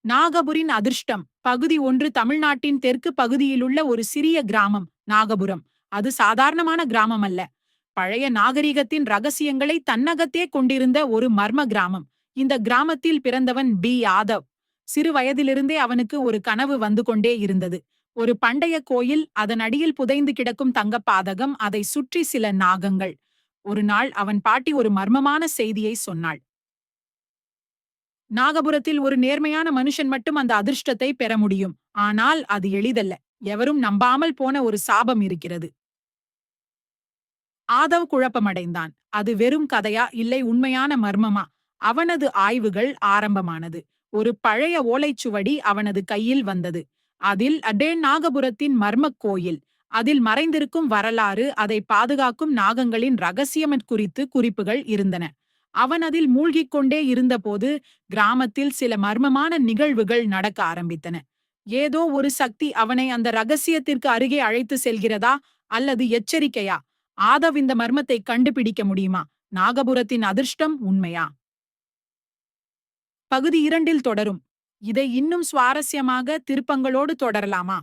நாகபுரின் அதிர்ஷ்டம் பகுதி 1 தமிழ்நாட்டின் தெற்கு பகுதியிலுள்ள ஒரு சிறிய கிராமம் நாகபுரம். அது சாதாரணமான கிராமம் அல்ல. பழைய நாகரிகத்தின் ரகசியங்களை தன்னகத்தே கொண்டிருந்த ஒரு மர்ம கிராமம். இந்த கிராமத்தில் பிறந்தவன் பி யாதவ். சிறு வயதிலிருந்தே அவனுக்கு ஒரு கனவு வந்து கொண்டே இருந்தது. ஒரு பண்டைய கோயில், அதன் அடியில் புதைந்து கிடக்கும் தங்கப்பாதகம், அதை சுற்றி சில நாகங்கள். ஒரு நாள் அவன் பாட்டி ஒரு மர்மமான செய்தியை சொன்னாள். நாகபுரத்தில் ஒரு நேர்மையான மனுஷன் மட்டும் அந்த அதிர்ஷ்டத்தை பெற முடியும். ஆனால் அது எளிதல்ல. எவரும் நம்பாமல் போன ஒரு சாபம் இருக்கிறது. ஆதவ் குழப்பமடைந்தான். அது வெறும் கதையா, இல்லை உண்மையான மர்மமா? அவனது ஆய்வுகள் ஆரம்பமானது. ஒரு பழைய ஓலைச்சுவடி அவனது கையில் வந்தது. அதில் அடே நாகபுரத்தின் மர்மக் கோயில். அதில் மறைந்திருக்கும் வரலாறு, அதை பாதுகாக்கும் நாகங்களின் ரகசியம் குறித்து குறிப்புகள் இருந்தன. அவன் அதில் மூழ்கிக் கொண்டே இருந்தபோது கிராமத்தில் சில மர்மமான நிகழ்வுகள் நடக்க ஆரம்பித்தன. ஏதோ ஒரு சக்தி அவனை அந்த ரகசியத்திற்கு அருகே அழைத்து செல்கிறதா, அல்லது எச்சரிக்கையா? ஆதவ் இந்த மர்மத்தை கண்டுபிடிக்க முடியுமா? நாகபுரத்தின் அதிர்ஷ்டம் உண்மையா? பகுதி 2 தொடரும். இதை இன்னும் சுவாரஸ்யமாக திருப்பங்களோடு தொடரலாமா?